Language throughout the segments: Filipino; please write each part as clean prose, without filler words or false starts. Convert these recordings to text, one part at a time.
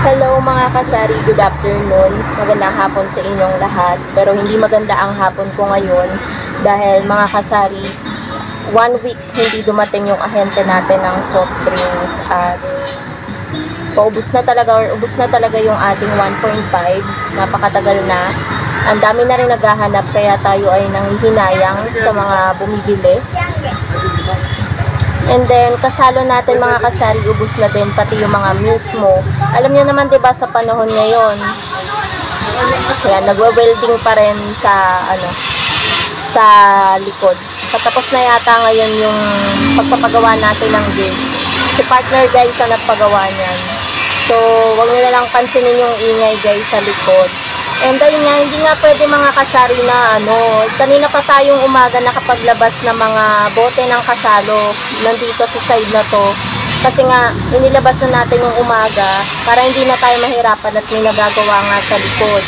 Hello mga kasari, good afternoon. Magandang hapon sa inyong lahat. Pero hindi maganda ang hapon ko ngayon dahil mga kasari, 1 week hindi dumating yung ahente natin ng soft drinks at ubos na talaga yung ating 1.5. Napakatagal na. Ang dami na rin naghahanap kaya tayo ay nanghihinayang sa mga bumibili. And then, kasalo natin mga kasari, ubos na din pati yung mga mismo. Alam niyo naman 'di ba sa panahon ngayon, kaya nagwe-welding pa rin sa likod. Patapos na yata ngayon yung pagpapagawa natin ng gate. Si partner guys ang nagpagawa niyan. So, wag niyo na lang pansinin yung ingay guys sa likod. And ayun nga, hindi nga pwede mga kasari na kanina pa tayong umaga nakapaglabas ng mga bote ng kasalo nandito sa side na to. Kasi nga, inilabas na natin yung umaga para hindi na tayo mahirapan at may nagagawa nga sa likod.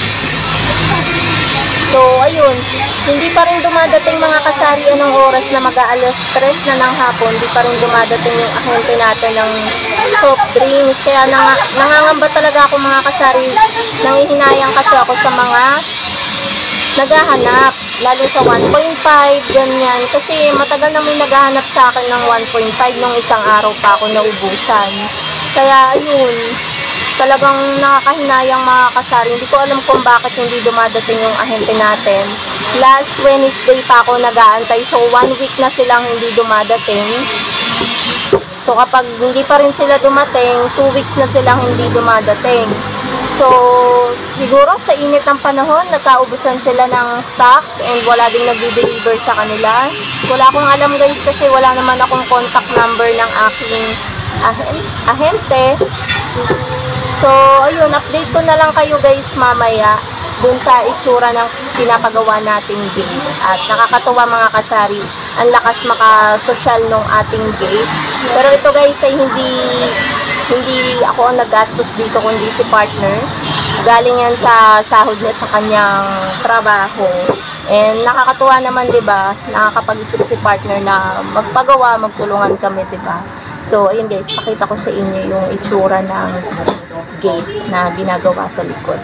So, ayun, hindi pa rin dumadating mga kasari anong oras na mag-aalas 3 na ng hapon, hindi pa rin dumadating yung ahente natin ng soft drinks. Kaya nangangamba talaga ako mga kasari, nangihinayang kasi ako sa mga naghahanap, lalo sa 1.5, ganyan. Kasi matagal na may naghahanap sa akin ng 1.5 nung isang araw pa ako naubusan. Kaya, ayun, talagang nakakahinayang mga kasari. Hindi ko alam kung bakit hindi dumadating yung ahente natin. Last Wednesday pa ako nag-aantay. So, 1 week na silang hindi dumadating. So, kapag hindi pa rin sila dumating, 2 weeks na silang hindi dumadating. So, siguro sa init ng panahon, nagkaubusan sila ng stocks and wala ding nagdi-deliver sa kanila. Wala akong alam guys kasi wala naman akong contact number ng aking ahente. So, ayun, update ko na lang kayo guys mamaya dun sa itsura ng pinapagawa nating gate. At nakakatuwa mga kasari, ang lakas maka-social nung ating gate. Pero ito guys ay hindi ako ang naggastos dito kundi si partner. Galing yan sa sahod niya sa kanyang trabaho. And nakakatuwa naman 'di ba? Nakakapag-isip si partner na magpagawa, magtulungan kami 'di ba? So, ayun guys, pakita ko sa inyo yung itsura ng gate na ginagawa sa likod.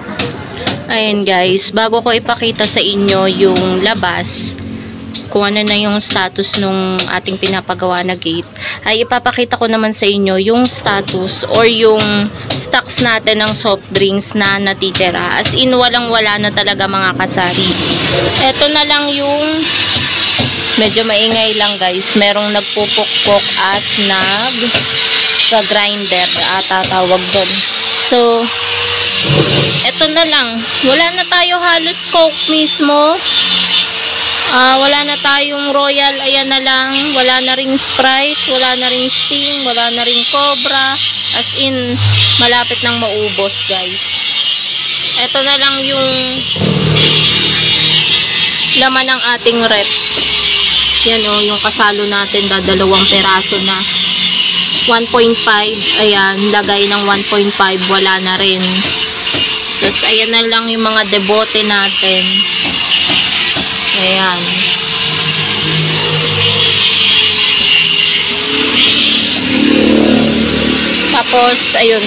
Ayan guys, bago ko ipakita sa inyo yung labas, kung ano na yung status nung ating pinapagawa na gate, ay ipapakita ko naman sa inyo yung status or yung stocks natin ng soft drinks na natitira. As in, walang-wala na talaga mga kasari. Ito na lang yung medyo maingay lang guys. Merong nagpupukpok at nag-grinder ata tawag doon. So, eto na lang. Wala na tayo halos Coke mismo. Wala na tayong Royal. Ayan na lang. Wala na ring Sprite. Wala na ring Sting. Wala na ring Cobra. As in, malapit nang maubos guys. Eto na lang yung laman ng ating rep. Yan o, yung kasalo natin, dadalawang peraso na 1.5, ayan, lagay ng 1.5, wala na rin. Tapos ayan na lang yung mga debote natin, ayan. Tapos ayun,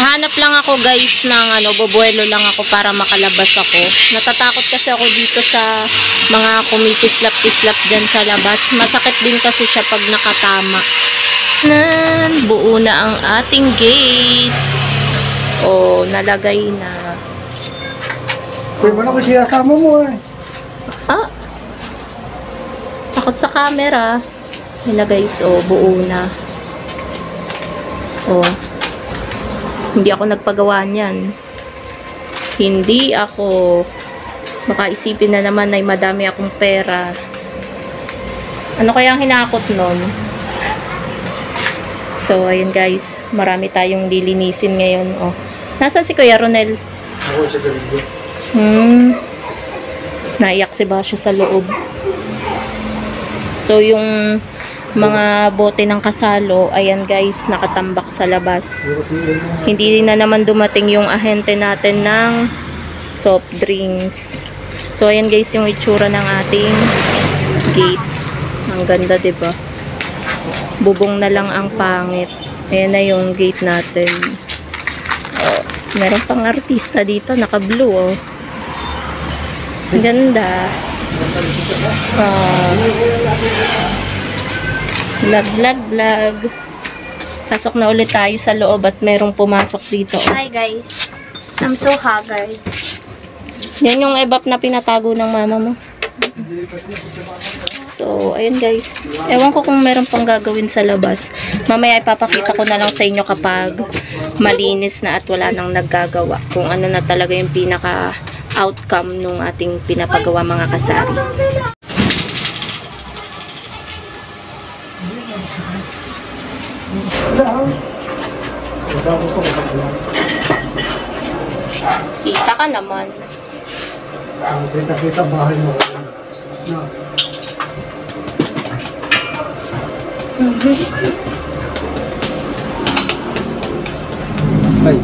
hanap lang ako guys ng bubuelo lang ako para makalabas ako. Natatakot kasi ako dito sa mga kumikislap-kislap dyan sa labas. Masakit din kasi siya pag nakatama. Buo na ang ating gate. O, nalagay na. Uy, wala ko siya kasama mo eh. Takot sa camera. Yun na guys, buo na. Hindi ako nagpagawa niyan. Hindi ako. Baka isipin na naman ay madami akong pera. Ano kaya ang hinakot nun? So, ayun guys. Marami tayong lilinisin ngayon. Nasaan si Kuya Ronel? Ako siya galing. Naiyak si Basyo sa loob. So, yung mga bote ng kasalo, ayan guys, nakatambak sa labas. Hindi na naman dumating yung ahente natin ng soft drinks. So, ayan guys, yung itsura ng ating gate. Ang ganda, diba? Bubong na lang ang pangit. Ayan na yung gate natin. Meron pang artista dito, naka-blue oh. Ang ganda. Vlog. Pasok na ulit tayo sa loob at merong pumasok dito. Hi guys. I'm so haggard. Yan yung ebap na pinatago ng mama mo. So, ayun guys. Ewan ko kung meron pang gagawin sa labas. Mamaya ipapakita ko na lang sa inyo kapag malinis na at wala nang naggagawa. Kung ano na talaga yung pinaka-outcome nung ating pinapagawa mga kasari. Kita ka naman. Kita bahay mo. No. Ay.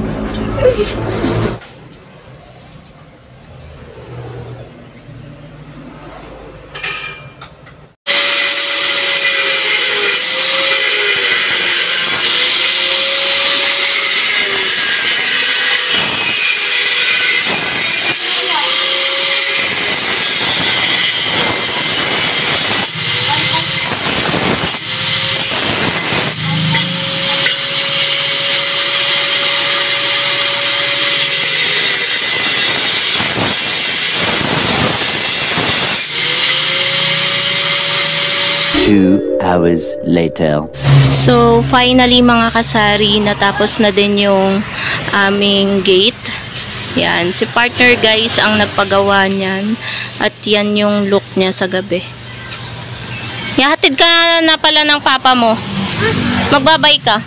Two hours later. So, finally mga kasari, natapos na din yung aming gate. Yan, si partner guys ang nagpagawa niyan. At yan yung look niya sa gabi. Yahatid ka na pala ng papa mo. Magbabay ka.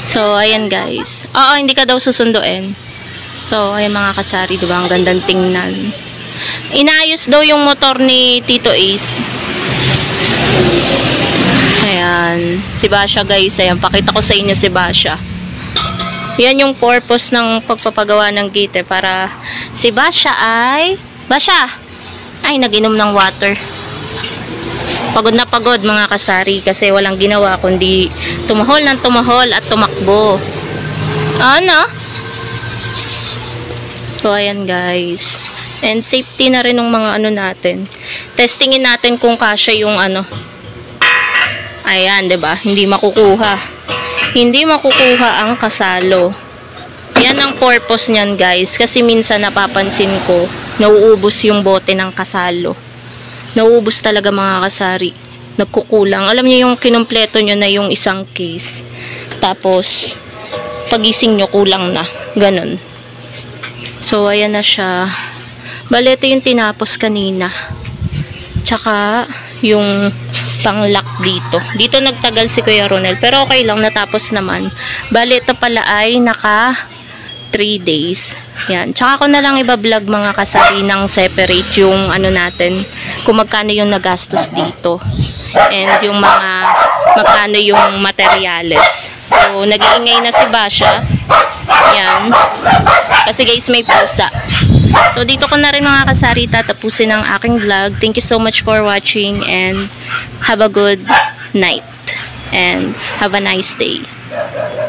So, ayan guys. Oo, hindi ka daw susunduin. So, ayan mga kasari, diba? Ang gandang tingnan. Inayos daw yung motor ni Tito Ace. Ayan. Si Basha guys. Ayan. Pakita ko sa inyo si Basha. Yan yung purpose ng pagpapagawa ng gate. Para si Basha ay... Basha! Ay, nag-inom ng water. Pagod na pagod mga kasari. Kasi walang ginawa kundi tumahol ng tumahol at tumakbo. Ano? So, ayan guys. And safety na rin ng mga ano natin. Testingin natin kung kasya yung ano. Ayan, 'di ba? Hindi makukuha. Hindi makukuha ang kasalo. Yan ang purpose niyan, guys. Kasi minsan napapansin ko, nauubos yung bote ng kasalo. Nauubos talaga mga kasari. Nagkukulang. Alam niyo yung kinumpleto nyo na yung isang case. Tapos pagising nyo kulang na. Ganon. So, ayan na siya. Bale, ito yung tinapos kanina. Tsaka, yung pang-lock dito. Dito nagtagal si Kuya Ronel. Pero okay lang, natapos naman. Bale, ito pala ay naka 3 days. Yan. Tsaka ko na lang ibablog mga kasari ng separate yung ano natin. Kung magkano yung nagastos dito. And yung mga magkano yung materyales. So, nag-iingay na si Basha. Yan. Kasi guys, may pusa. So, dito ko na rin mga kasari tatapusin ang aking vlog. Thank you so much for watching and have a good night. And have a nice day.